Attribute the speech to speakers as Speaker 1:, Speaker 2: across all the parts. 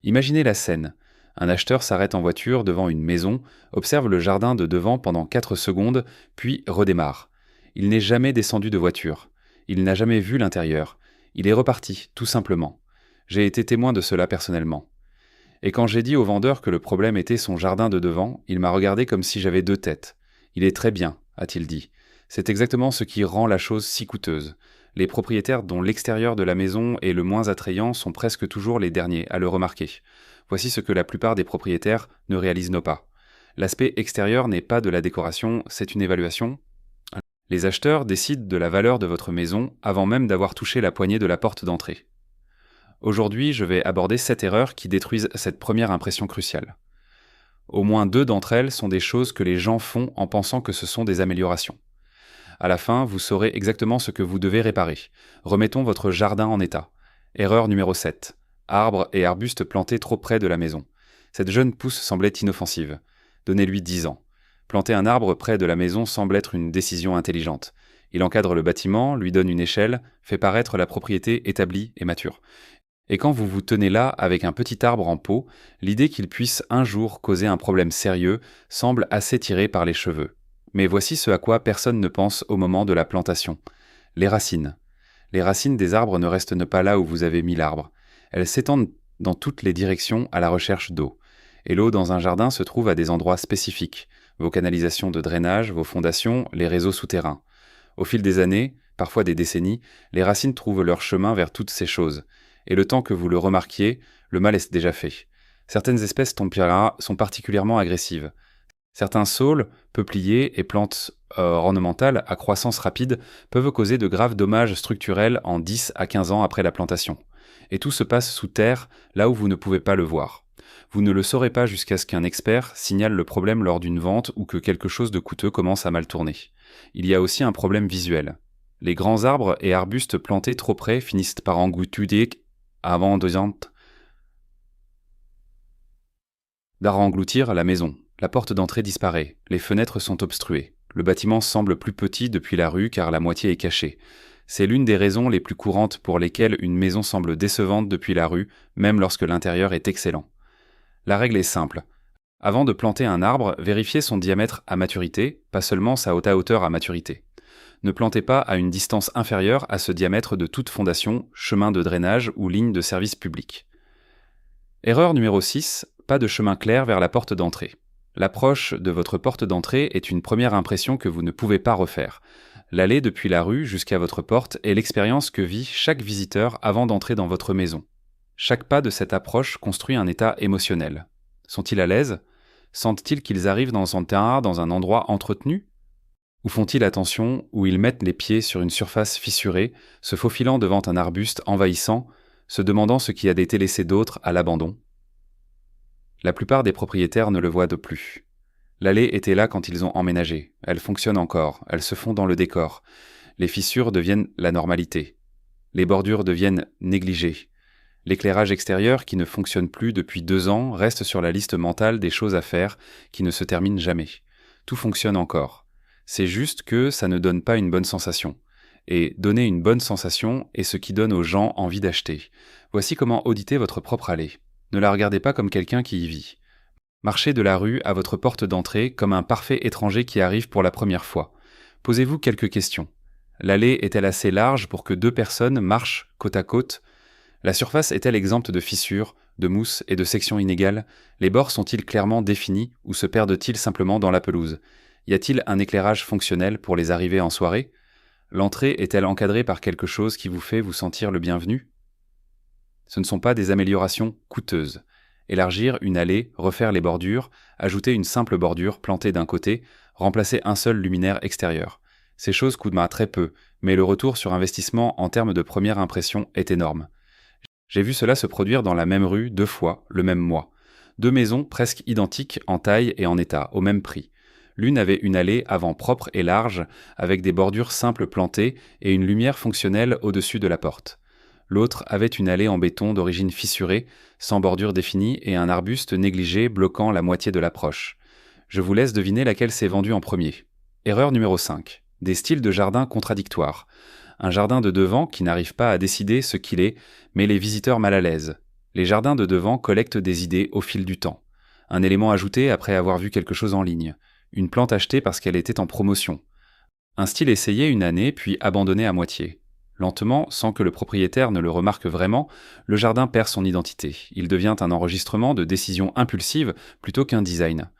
Speaker 1: Imaginez la scène. Un acheteur s'arrête en voiture devant une maison, observe le jardin de devant pendant 4 secondes, puis redémarre. Il n'est jamais descendu de voiture. Il n'a jamais vu l'intérieur. Il est reparti, tout simplement. J'ai été témoin de cela personnellement. Et quand j'ai dit au vendeur que le problème était son jardin de devant, il m'a regardé comme si j'avais deux têtes. Il est très bien, a-t-il dit. C'est exactement ce qui rend la chose si coûteuse. Les propriétaires dont l'extérieur de la maison est le moins attrayant sont presque toujours les derniers à le remarquer. Voici ce que la plupart des propriétaires ne réalisent pas. L'aspect extérieur n'est pas de la décoration, c'est une évaluation. Les acheteurs décident de la valeur de votre maison avant même d'avoir touché la poignée de la porte d'entrée. Aujourd'hui, je vais aborder 7 erreurs qui détruisent cette première impression cruciale. Au moins 2 d'entre elles sont des choses que les gens font en pensant que ce sont des améliorations. À la fin, vous saurez exactement ce que vous devez réparer. Remettons votre jardin en état. Erreur numéro 7. Arbres et arbustes plantés trop près de la maison. Cette jeune pousse semblait inoffensive. Donnez-lui 10 ans. Planter un arbre près de la maison semble être une décision intelligente. Il encadre le bâtiment, lui donne une échelle, fait paraître la propriété établie et mature. Et quand vous vous tenez là avec un petit arbre en pot, l'idée qu'il puisse un jour causer un problème sérieux semble assez tirée par les cheveux. Mais voici ce à quoi personne ne pense au moment de la plantation. Les racines. Les racines des arbres ne restent pas là où vous avez mis l'arbre. Elles s'étendent dans toutes les directions à la recherche d'eau. Et l'eau dans un jardin se trouve à des endroits spécifiques. Vos canalisations de drainage, vos fondations, les réseaux souterrains. Au fil des années, parfois des décennies, les racines trouvent leur chemin vers toutes ces choses. Et le temps que vous le remarquiez, le mal est déjà fait. Certaines espèces Tompyra sont particulièrement agressives. Certains saules, peupliers et plantes ornementales à croissance rapide peuvent causer de graves dommages structurels en 10 à 15 ans après la plantation. Et tout se passe sous terre, là où vous ne pouvez pas le voir. Vous ne le saurez pas jusqu'à ce qu'un expert signale le problème lors d'une vente ou que quelque chose de coûteux commence à mal tourner. Il y a aussi un problème visuel. Les grands arbres et arbustes plantés trop près finissent par engloutir d'engloutir la maison. La porte d'entrée disparaît, les fenêtres sont obstruées. Le bâtiment semble plus petit depuis la rue car la moitié est cachée. C'est l'une des raisons les plus courantes pour lesquelles une maison semble décevante depuis la rue, même lorsque l'intérieur est excellent. La règle est simple. Avant de planter un arbre, vérifiez son diamètre à maturité, pas seulement sa haute hauteur à maturité. Ne plantez pas à une distance inférieure à ce diamètre de toute fondation, chemin de drainage ou ligne de service public. Erreur numéro 6, pas de chemin clair vers la porte d'entrée. L'approche de votre porte d'entrée est une première impression que vous ne pouvez pas refaire. L'allée depuis la rue jusqu'à votre porte est l'expérience que vit chaque visiteur avant d'entrer dans votre maison. Chaque pas de cette approche construit un état émotionnel. Sont-ils à l'aise ? Sentent-ils qu'ils arrivent dans un endroit entretenu ? Ou font-ils attention, ou ils mettent les pieds sur une surface fissurée, se faufilant devant un arbuste envahissant, se demandant ce qui a été laissé d'autre à l'abandon ? La plupart des propriétaires ne le voient de plus. L'allée était là quand ils ont emménagé. Elle fonctionne encore, elles se font dans le décor. Les fissures deviennent la normalité. Les bordures deviennent négligées. L'éclairage extérieur, qui ne fonctionne plus depuis 2 ans, reste sur la liste mentale des choses à faire qui ne se termine jamais. Tout fonctionne encore. C'est juste que ça ne donne pas une bonne sensation. Et donner une bonne sensation est ce qui donne aux gens envie d'acheter. Voici comment auditer votre propre allée. Ne la regardez pas comme quelqu'un qui y vit. Marchez de la rue à votre porte d'entrée comme un parfait étranger qui arrive pour la première fois. Posez-vous quelques questions. L'allée est-elle assez large pour que 2 personnes marchent côte à côte ? La surface est-elle exempte de fissures, de mousse et de sections inégales ? Les bords sont-ils clairement définis ou se perdent-ils simplement dans la pelouse ? Y a-t-il un éclairage fonctionnel pour les arrivées en soirée ? L'entrée est-elle encadrée par quelque chose qui vous fait vous sentir le bienvenu ? Ce ne sont pas des améliorations coûteuses. Élargir une allée, refaire les bordures, ajouter une simple bordure plantée d'un côté, remplacer un seul luminaire extérieur. Ces choses coûtent très peu, mais le retour sur investissement en termes de première impression est énorme. J'ai vu cela se produire dans la même rue 2 fois, le même mois. 2 maisons presque identiques en taille et en état, au même prix. L'une avait une allée avant propre et large, avec des bordures simples plantées et une lumière fonctionnelle au-dessus de la porte. L'autre avait une allée en béton d'origine fissurée, sans bordure définie et un arbuste négligé bloquant la moitié de l'approche. Je vous laisse deviner laquelle s'est vendue en premier. Erreur numéro 5. Des styles de jardin contradictoires. Un jardin de devant qui n'arrive pas à décider ce qu'il est, met les visiteurs mal à l'aise. Les jardins de devant collectent des idées au fil du temps. Un élément ajouté après avoir vu quelque chose en ligne. Une plante achetée parce qu'elle était en promotion. Un style essayé une année puis abandonné à moitié. Lentement, sans que le propriétaire ne le remarque vraiment, le jardin perd son identité. Il devient un enregistrement de décisions impulsives plutôt qu'un design.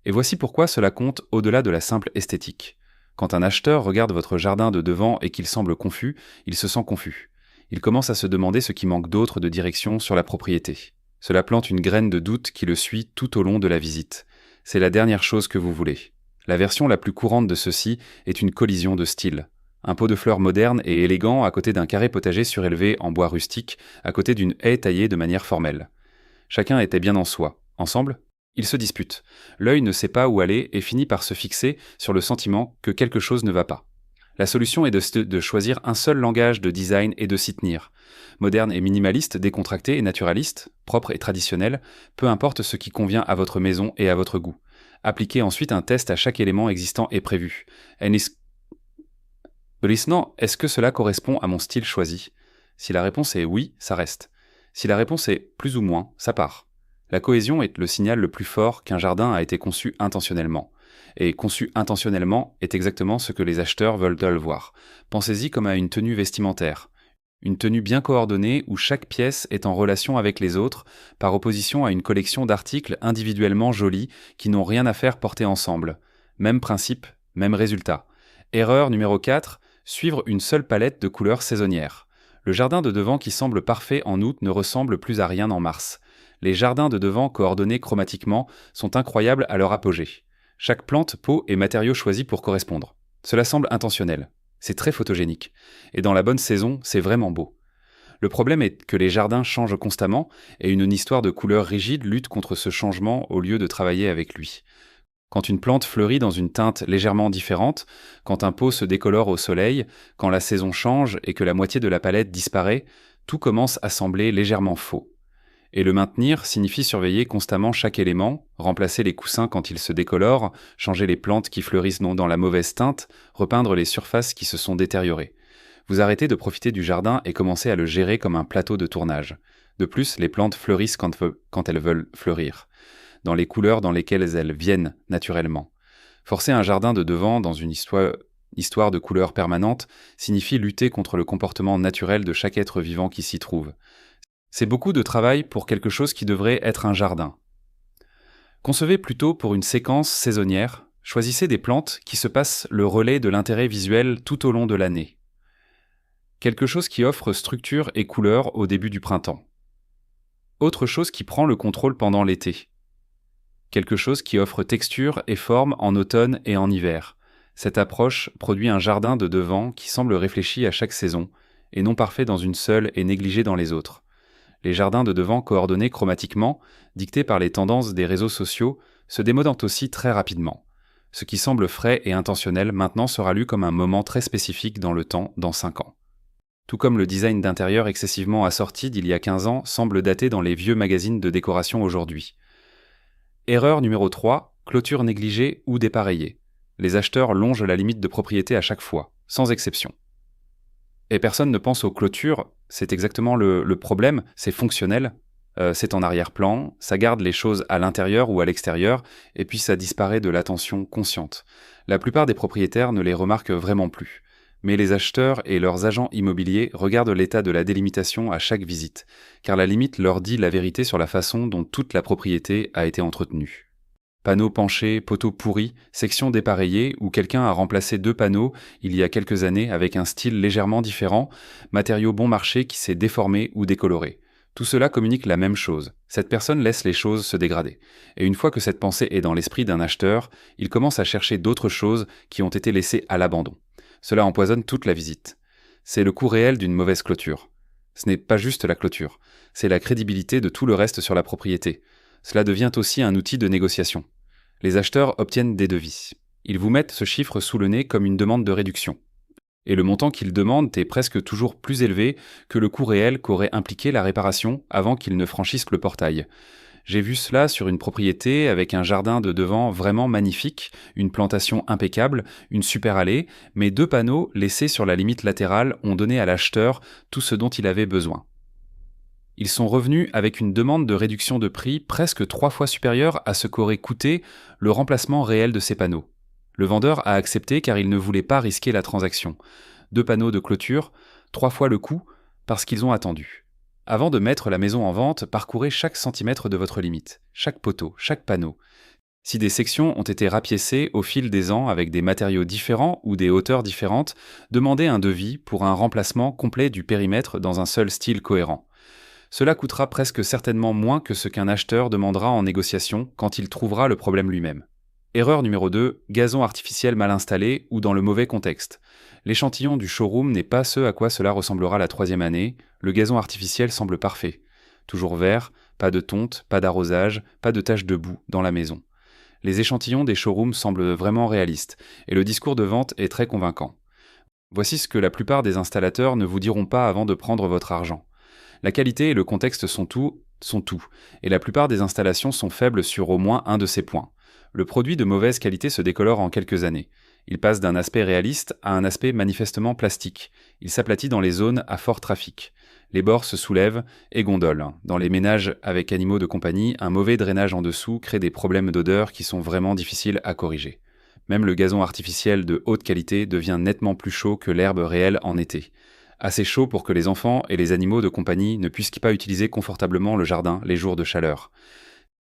Speaker 1: Et voici pourquoi cela compte au-delà de la simple esthétique. Quand un acheteur regarde votre jardin de devant et qu'il semble confus, il se sent confus. Il commence à se demander ce qui manque d'autre de direction sur la propriété. Cela plante une graine de doute qui le suit tout au long de la visite. C'est la dernière chose que vous voulez. La version la plus courante de ceci est une collision de styles. Un pot de fleurs moderne et élégant à côté d'un carré potager surélevé en bois rustique, à côté d'une haie taillée de manière formelle. Chacun était bien en soi. Ensemble, ils se disputent. L'œil ne sait pas où aller et finit par se fixer sur le sentiment que quelque chose ne va pas. La solution est de choisir un seul langage de design et de s'y tenir. Moderne et minimaliste, décontracté et naturaliste, propre et traditionnel, peu importe ce qui convient à votre maison et à votre goût. Appliquez ensuite un test à chaque élément existant et prévu. Est-ce que cela correspond à mon style choisi? Si la réponse est oui, ça reste. Si la réponse est plus ou moins, ça part. La cohésion est le signal le plus fort qu'un jardin a été conçu intentionnellement. Et conçu intentionnellement est exactement ce que les acheteurs veulent voir. Pensez-y comme à une tenue vestimentaire. Une tenue bien coordonnée où chaque pièce est en relation avec les autres, par opposition à une collection d'articles individuellement jolis qui n'ont rien à faire porter ensemble. Même principe, même résultat. Erreur numéro 4, suivre une seule palette de couleurs saisonnières. Le jardin de devant qui semble parfait en août ne ressemble plus à rien en mars. Les jardins de devant coordonnés chromatiquement sont incroyables à leur apogée. Chaque plante, pot et matériau choisi pour correspondre. Cela semble intentionnel. C'est très photogénique. Et dans la bonne saison, c'est vraiment beau. Le problème est que les jardins changent constamment et une histoire de couleurs rigides lutte contre ce changement au lieu de travailler avec lui. Quand une plante fleurit dans une teinte légèrement différente, quand un pot se décolore au soleil, quand la saison change et que la moitié de la palette disparaît, tout commence à sembler légèrement faux. Et le maintenir signifie surveiller constamment chaque élément, remplacer les coussins quand ils se décolorent, changer les plantes qui fleurissent non dans la mauvaise teinte, repeindre les surfaces qui se sont détériorées. Vous arrêtez de profiter du jardin et commencez à le gérer comme un plateau de tournage. De plus, les plantes fleurissent quand elles veulent fleurir, dans les couleurs dans lesquelles elles viennent naturellement. Forcer un jardin de devant dans une histoire de couleurs permanentes signifie lutter contre le comportement naturel de chaque être vivant qui s'y trouve. C'est beaucoup de travail pour quelque chose qui devrait être un jardin. Concevez plutôt pour une séquence saisonnière, choisissez des plantes qui se passent le relais de l'intérêt visuel tout au long de l'année. Quelque chose qui offre structure et couleur au début du printemps. Autre chose qui prend le contrôle pendant l'été. Quelque chose qui offre texture et forme en automne et en hiver. Cette approche produit un jardin de devant qui semble réfléchi à chaque saison, et non parfait dans une seule et négligé dans les autres. Les jardins de devant coordonnés chromatiquement, dictés par les tendances des réseaux sociaux, se démodent aussi très rapidement. Ce qui semble frais et intentionnel maintenant sera lu comme un moment très spécifique dans le temps, dans 5 ans. Tout comme le design d'intérieur excessivement assorti d'il y a 15 ans semble dater dans les vieux magazines de décoration aujourd'hui. Erreur numéro 3, clôture négligée ou dépareillée. Les acheteurs longent la limite de propriété à chaque fois, sans exception. Et personne ne pense aux clôtures, c'est exactement le problème, c'est fonctionnel, c'est en arrière-plan, ça garde les choses à l'intérieur ou à l'extérieur, et puis ça disparaît de l'attention consciente. La plupart des propriétaires ne les remarquent vraiment plus. Mais les acheteurs et leurs agents immobiliers regardent l'état de la délimitation à chaque visite, car la limite leur dit la vérité sur la façon dont toute la propriété a été entretenue. Panneaux penchés, poteaux pourris, sections dépareillées où quelqu'un a remplacé 2 panneaux il y a quelques années avec un style légèrement différent, matériaux bon marché qui s'est déformé ou décoloré. Tout cela communique la même chose. Cette personne laisse les choses se dégrader. Et une fois que cette pensée est dans l'esprit d'un acheteur, il commence à chercher d'autres choses qui ont été laissées à l'abandon. Cela empoisonne toute la visite. C'est le coût réel d'une mauvaise clôture. Ce n'est pas juste la clôture, c'est la crédibilité de tout le reste sur la propriété. Cela devient aussi un outil de négociation. Les acheteurs obtiennent des devis. Ils vous mettent ce chiffre sous le nez comme une demande de réduction. Et le montant qu'ils demandent est presque toujours plus élevé que le coût réel qu'aurait impliqué la réparation avant qu'ils ne franchissent le portail. J'ai vu cela sur une propriété avec un jardin de devant vraiment magnifique, une plantation impeccable, une super allée, mais 2 panneaux laissés sur la limite latérale ont donné à l'acheteur tout ce dont il avait besoin. Ils sont revenus avec une demande de réduction de prix presque 3 fois supérieure à ce qu'aurait coûté le remplacement réel de ces panneaux. Le vendeur a accepté car il ne voulait pas risquer la transaction. 2 panneaux de clôture, 3 fois le coût, parce qu'ils ont attendu. Avant de mettre la maison en vente, parcourez chaque centimètre de votre limite, chaque poteau, chaque panneau. Si des sections ont été rapiécées au fil des ans avec des matériaux différents ou des hauteurs différentes, demandez un devis pour un remplacement complet du périmètre dans un seul style cohérent. Cela coûtera presque certainement moins que ce qu'un acheteur demandera en négociation quand il trouvera le problème lui-même. Erreur numéro 2, gazon artificiel mal installé ou dans le mauvais contexte. L'échantillon du showroom n'est pas ce à quoi cela ressemblera la 3e année, le gazon artificiel semble parfait. Toujours vert, pas de tonte, pas d'arrosage, pas de taches de boue dans la maison. Les échantillons des showrooms semblent vraiment réalistes, et le discours de vente est très convaincant. Voici ce que la plupart des installateurs ne vous diront pas avant de prendre votre argent. La qualité et le contexte sont tout, et la plupart des installations sont faibles sur au moins un de ces points. Le produit de mauvaise qualité se décolore en quelques années. Il passe d'un aspect réaliste à un aspect manifestement plastique. Il s'aplatit dans les zones à fort trafic. Les bords se soulèvent et gondolent. Dans les ménages avec animaux de compagnie, un mauvais drainage en dessous crée des problèmes d'odeur qui sont vraiment difficiles à corriger. Même le gazon artificiel de haute qualité devient nettement plus chaud que l'herbe réelle en été. Assez chaud pour que les enfants et les animaux de compagnie ne puissent pas utiliser confortablement le jardin les jours de chaleur.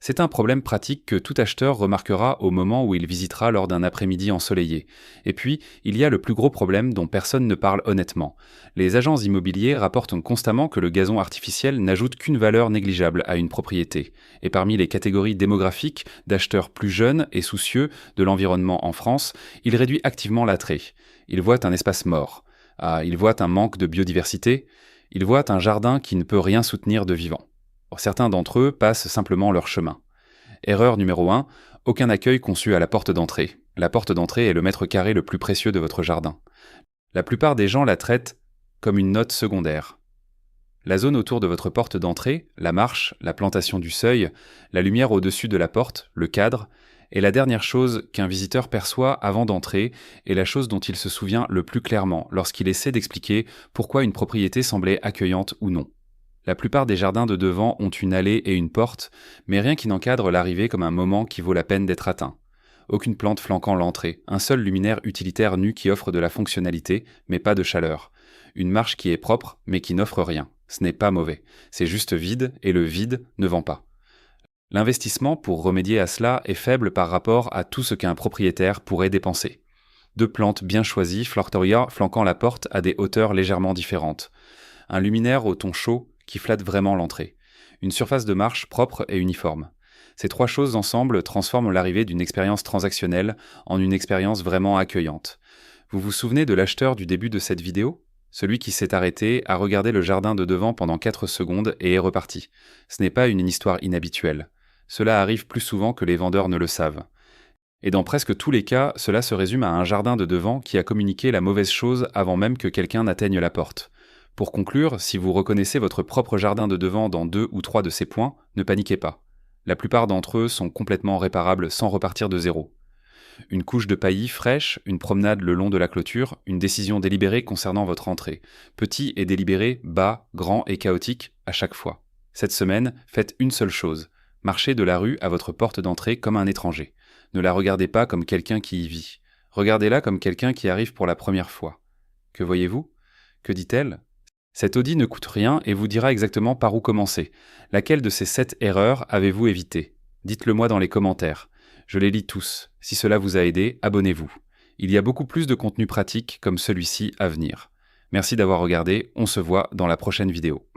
Speaker 1: C'est un problème pratique que tout acheteur remarquera au moment où il visitera lors d'un après-midi ensoleillé. Et puis, il y a le plus gros problème dont personne ne parle honnêtement. Les agents immobiliers rapportent constamment que le gazon artificiel n'ajoute qu'une valeur négligeable à une propriété. Et parmi les catégories démographiques d'acheteurs plus jeunes et soucieux de l'environnement en France, il réduit activement l'attrait. Ils voient un espace mort. Ils voient un manque de biodiversité. Ils voient un jardin qui ne peut rien soutenir de vivant. Certains d'entre eux passent simplement leur chemin. Erreur numéro 1, aucun accueil conçu à la porte d'entrée. La porte d'entrée est le mètre carré le plus précieux de votre jardin. La plupart des gens la traitent comme une note secondaire. La zone autour de votre porte d'entrée, la marche, la plantation du seuil, la lumière au-dessus de la porte, le cadre, est la dernière chose qu'un visiteur perçoit avant d'entrer et la chose dont il se souvient le plus clairement lorsqu'il essaie d'expliquer pourquoi une propriété semblait accueillante ou non. La plupart des jardins de devant ont une allée et une porte, mais rien qui n'encadre l'arrivée comme un moment qui vaut la peine d'être atteint. Aucune plante flanquant l'entrée, un seul luminaire utilitaire nu qui offre de la fonctionnalité, mais pas de chaleur. Une marche qui est propre, mais qui n'offre rien. Ce n'est pas mauvais, c'est juste vide, et le vide ne vend pas. L'investissement pour remédier à cela est faible par rapport à tout ce qu'un propriétaire pourrait dépenser. 2 plantes bien choisies flanquant la porte à des hauteurs légèrement différentes. Un luminaire au ton chaud qui flatte vraiment l'entrée. Une surface de marche propre et uniforme. Ces 3 choses ensemble transforment l'arrivée d'une expérience transactionnelle en une expérience vraiment accueillante. Vous vous souvenez de l'acheteur du début de cette vidéo ? Celui qui s'est arrêté, a regardé le jardin de devant pendant 4 secondes et est reparti. Ce n'est pas une histoire inhabituelle. Cela arrive plus souvent que les vendeurs ne le savent. Et dans presque tous les cas, cela se résume à un jardin de devant qui a communiqué la mauvaise chose avant même que quelqu'un n'atteigne la porte. Pour conclure, si vous reconnaissez votre propre jardin de devant dans 2 ou 3 de ces points, ne paniquez pas. La plupart d'entre eux sont complètement réparables sans repartir de zéro. Une couche de paillis fraîche, une promenade le long de la clôture, une décision délibérée concernant votre entrée. Petit et délibéré, bas, grand et chaotique, à chaque fois. Cette semaine, faites une seule chose. Marchez de la rue à votre porte d'entrée comme un étranger. Ne la regardez pas comme quelqu'un qui y vit. Regardez-la comme quelqu'un qui arrive pour la première fois. Que voyez-vous ? Que dit-elle ? Cet audit ne coûte rien et vous dira exactement par où commencer. Laquelle de ces 7 erreurs avez-vous évité ? Dites-le moi dans les commentaires. Je les lis tous. Si cela vous a aidé, abonnez-vous. Il y a beaucoup plus de contenu pratique comme celui-ci à venir. Merci d'avoir regardé, on se voit dans la prochaine vidéo.